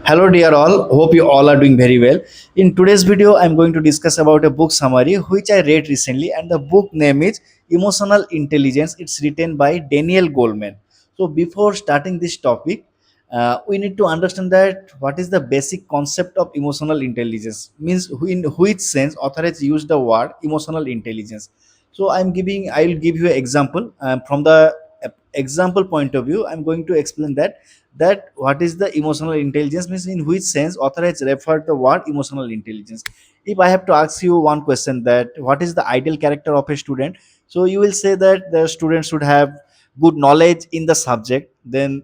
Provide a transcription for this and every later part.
Hello, dear all. Hope you all are doing very well. In today's video, I'm going to discuss about a book summary which I read recently, and the book name is Emotional Intelligence. It's written by Daniel Goleman. So, before starting this topic, we need to understand that what is the basic concept of emotional intelligence. Means in which sense author has used the word emotional intelligence. So, I will give you an example from the example point of view. I'm going to explain that what is the emotional intelligence, means in which sense author has referred the word emotional intelligence. If I have to ask you one question, that what is the ideal character of a student, so you will say that the student should have good knowledge in the subject, then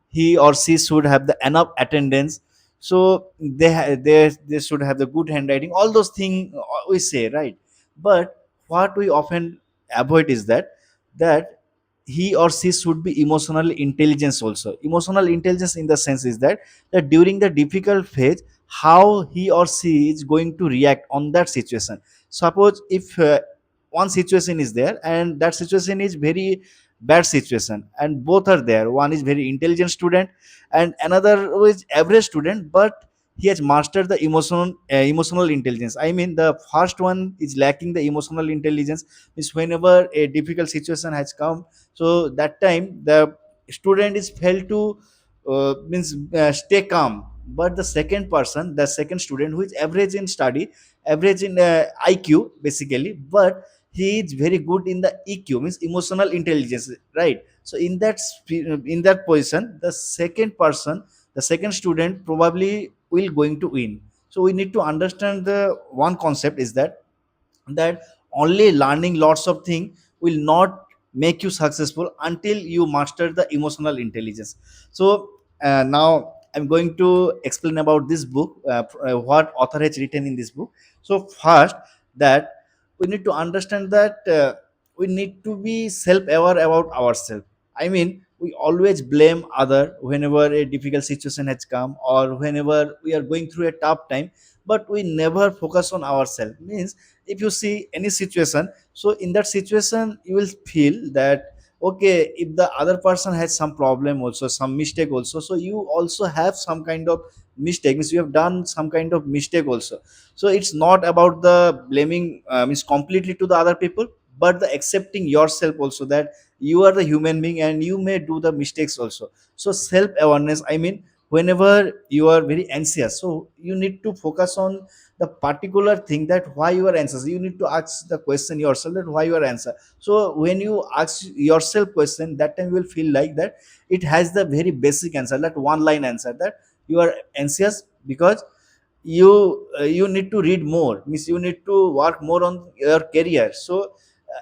he or she should have the enough attendance, so they should have the good handwriting, all those things we say, right? But what we often avoid is that he or she should be emotionally intelligence also. Emotional intelligence in the sense is that during the difficult phase, how he or she is going to react on that situation. Suppose if one situation is there and that situation is very bad situation, and both are there, one is very intelligent student and another is average student, but he has mastered the emotional intelligence. I mean, the first one is lacking the emotional intelligence, is whenever a difficult situation has come, so that time the student is felt to stay calm. But the second person, the second student, who is average in study, average in IQ basically, but he is very good in the EQ, means emotional intelligence, right? So in that position, the second person, the second student probably will going to win. So we need to understand the one concept is that only learning lots of things will not make you successful until you master the emotional intelligence. So now I'm going to explain about this book, what author has written in this book. So first, that we need to understand that we need to be self-aware about ourselves. I mean, we always blame other whenever a difficult situation has come or whenever we are going through a tough time, but we never focus on ourselves. Means if you see any situation, so in that situation you will feel that okay, if the other person has some problem also, some mistake also, so you also have some kind of mistake, means you have done some kind of mistake also. So it's not about the blaming means completely to the other people, but the accepting yourself also, that you are the human being and you may do the mistakes also. So self awareness, I mean, whenever you are very anxious, so you need to focus on the particular thing, that why you are anxious. You need to ask the question yourself, that why you are answer. So when you ask yourself question, that time you will feel like that it has the very basic answer, that one line answer, that you are anxious because you need to read more, means you need to work more on your career. So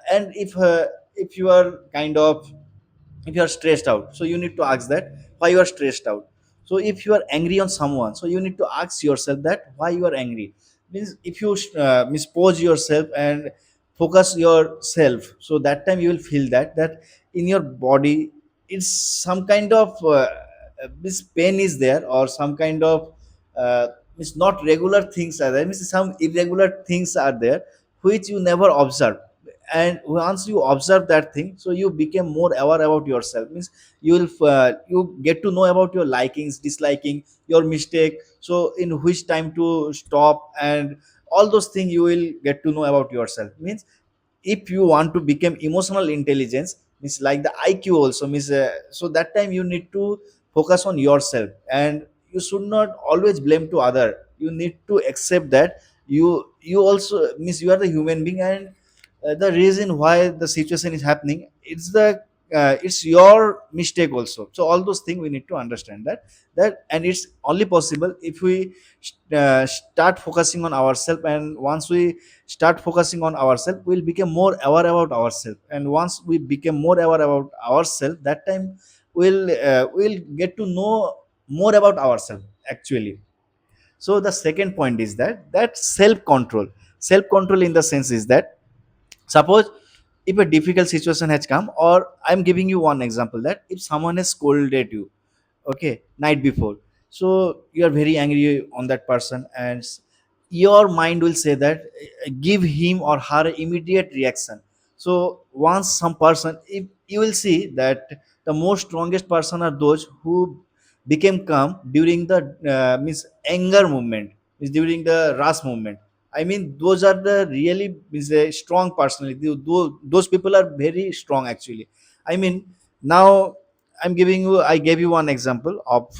and if you are kind of, if you are stressed out, so you need to ask that why you are stressed out. So if you are angry on someone, so you need to ask yourself that why you are angry. Means if you mispose yourself and focus yourself, so that time you will feel that in your body it's some kind of this pain is there, or some kind of means not regular things are there, means some irregular things are there which you never observe. And once you observe that thing, so you become more aware about yourself, means you will you get to know about your likings, disliking, your mistake, so in which time to stop, and all those things you will get to know about yourself. Means if you want to become emotional intelligence, means like the IQ also, means so that time you need to focus on yourself, and you should not always blame to other. You need to accept that you also, means you are the human being, and the reason why the situation is happening, it's your mistake also. So all those things we need to understand that and it's only possible if we start focusing on ourselves. And once we start focusing on ourselves, we'll become more aware about ourselves, and once we become more aware about ourselves, that time we'll get to know more about ourselves actually. So the second point is that self control in the sense is that, suppose if a difficult situation has come, or I'm giving you one example, that if someone has scolded you, okay, night before, so you are very angry on that person, and your mind will say that give him or her immediate reaction. So once some person, if you will see that the most strongest person are those who became calm during the means anger movement, means during the rush movement. I mean, those are the really means a strong personality. Those people are very strong actually. I mean, now I gave you one example of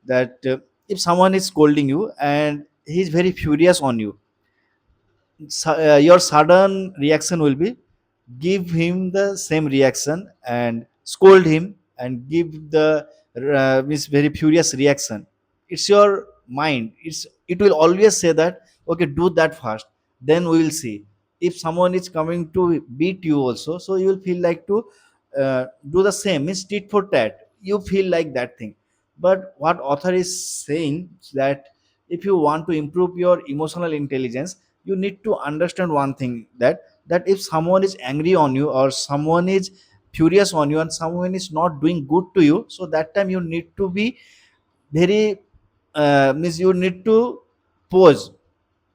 that if someone is scolding you and he's very furious on you, your sudden reaction will be give him the same reaction and scold him and give the means very furious reaction. It's your mind, it will always say that okay, do that first, then we will see. If someone is coming to beat you also, so you will feel like to do the same, means tit for tat, you feel like that thing. But what author is saying that if you want to improve your emotional intelligence, you need to understand one thing, that if someone is angry on you or someone is furious on you and someone is not doing good to you, so that time you need to be very means you need to pause.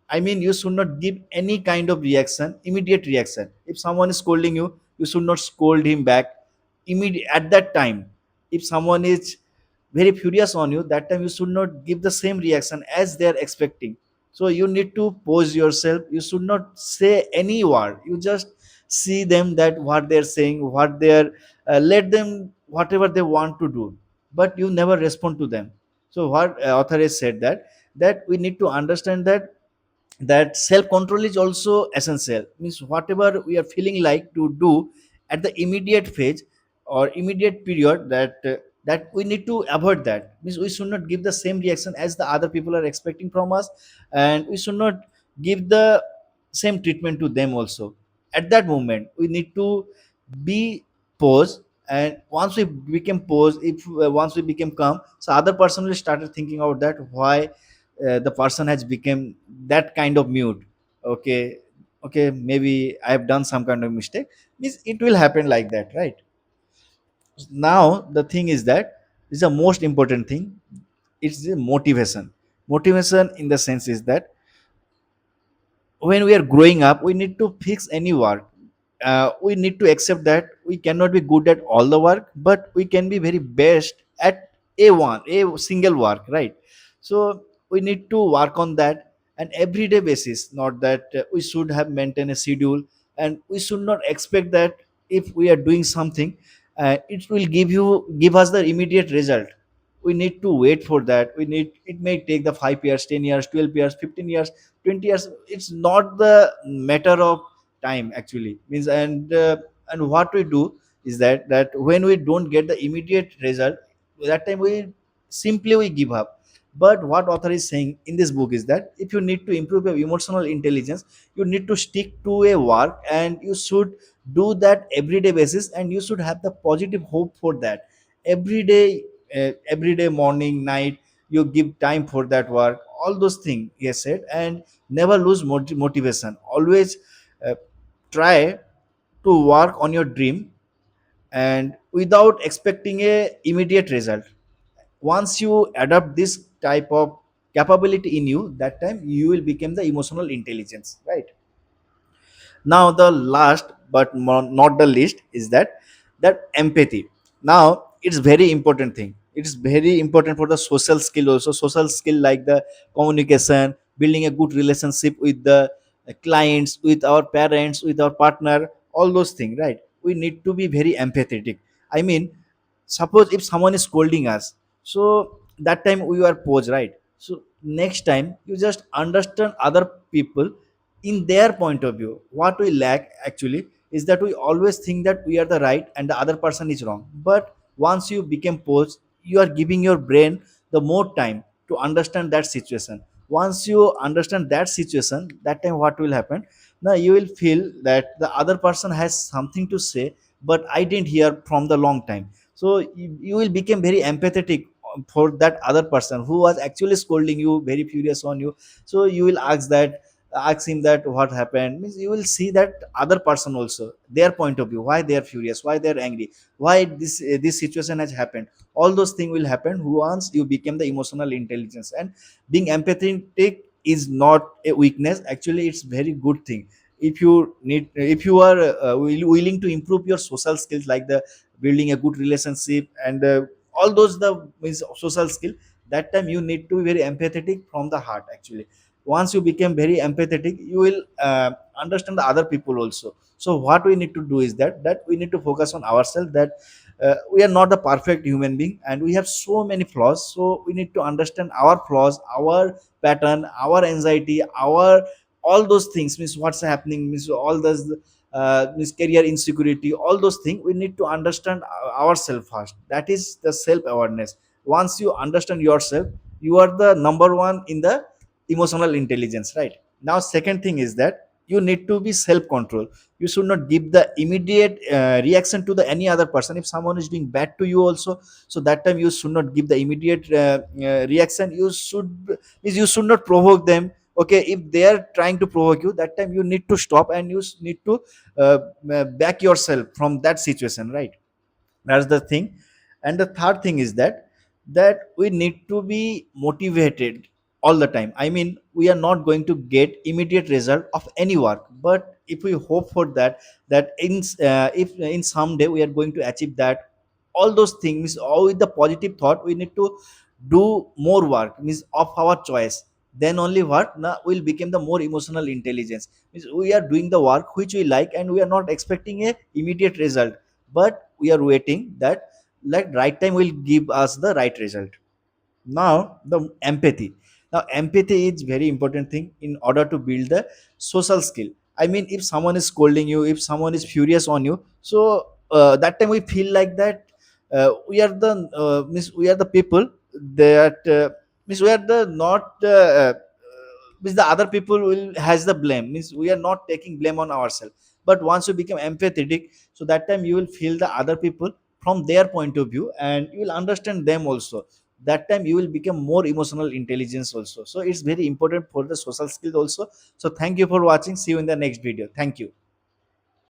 I mean, you should not give any kind of reaction, immediate reaction. If someone is scolding you, you should not scold him back immediate at that time. If someone is very furious on you, that time you should not give the same reaction as they are expecting. So you need to pose yourself. You should not say any word. You just see them that what they're saying, what they're let them whatever they want to do, but you never respond to them. So what author has said, that we need to understand that self control is also essential, means whatever we are feeling like to do at the immediate phase or immediate period, that we need to avoid. That means we should not give the same reaction as the other people are expecting from us, and we should not give the same treatment to them also. At that moment we need to be pause, and once we become pause, if once we become calm, so other person will start thinking about that why the person has become that kind of mute. Okay, okay, maybe I have done some kind of mistake, means it will happen like that, right? Now the thing is that this is the most important thing. It's the motivation. Motivation in the sense is that when we are growing up, we need to fix any work. We need to accept that we cannot be good at all the work, but we can be very best at a single work, right? So we need to work on that an everyday basis. Not that we should have maintained a schedule, and we should not expect that if we are doing something, it will give us the immediate result. We need to wait for that. We need, it may take the 5 years, 10 years, 12 years, 15 years, 20 years. It's not the matter of time actually, means. And what we do is that when we don't get the immediate result, that time we give up. But what author is saying in this book is that if you need to improve your emotional intelligence, you need to stick to a work, and you should do that everyday basis, and you should have the positive hope for that every day. Every day, morning, night, you give time for that work, all those things he has said. And never lose motivation. Always uh, try to work on your dream, and without expecting a immediate result. Once you adopt this type of capability in you, that time you will become the emotional intelligence, right? Now the last but not the least is that empathy. Now it's very important thing. It's very important for the social skill also. Social skill like the communication, building a good relationship with the clients, with our parents, with our partner, all those things, right? We need to be very empathetic. I mean, suppose if someone is scolding us, so that time we are pause, right? So next time you just understand other people in their point of view. What we lack actually is that we always think that we are the right and the other person is wrong. But once you become pause, you are giving your brain the more time to understand that situation. Once you understand that situation, that time what will happen, now you will feel that the other person has something to say, but I didn't hear from the long time. So you will become very empathetic for that other person who was actually scolding you, very furious on you. So you will ask him that what happened, means you will see that other person also, their point of view, why they are furious, why they are angry, why this situation has happened. All those things will happen once you become the emotional intelligence. And being empathetic is not a weakness, actually it's very good thing. If you are willing to improve your social skills like the building a good relationship and all those the means social skill. That time you need to be very empathetic from the heart actually. Once you become very empathetic, you will understand the other people also. So what we need to do is that we need to focus on ourselves, that we are not the perfect human being and we have so many flaws. So we need to understand our flaws, our pattern, our anxiety, our all those things, means what's happening, means all those means career insecurity, all those things we need to understand ourselves first. That is the self awareness. Once you understand yourself, you are the number one in the emotional intelligence, right? Now second thing is that you need to be self control. You should not give the immediate reaction to the any other person. If someone is doing bad to you also, so that time you should not give the immediate reaction. You should, means you should not provoke them. Okay, if they are trying to provoke you, that time you need to stop and you need to uh, back yourself from that situation, right? That's the thing. And the third thing is that we need to be motivated all the time. I mean, we are not going to get immediate result of any work, but if we hope for that in if in some day we are going to achieve that, all those things, all with the positive thought, we need to do more work, means of our choice. Then only what now will become the more emotional intelligence. Means we are doing the work which we like and we are not expecting a immediate result, but we are waiting that like right time will give us the right result. Now the empathy. Now empathy is very important thing in order to build the social skill. I mean, if someone is scolding you, if someone is furious on you, so that time we feel like that we are the means we are the people that means we are the not means the other people will has the blame, means we are not taking blame on ourselves. But once you become empathetic, so that time you will feel the other people from their point of view and you will understand them also. That time you will become more emotional intelligence also. So it's very important for the social skills also. So thank you for watching. See you in the next video. Thank you.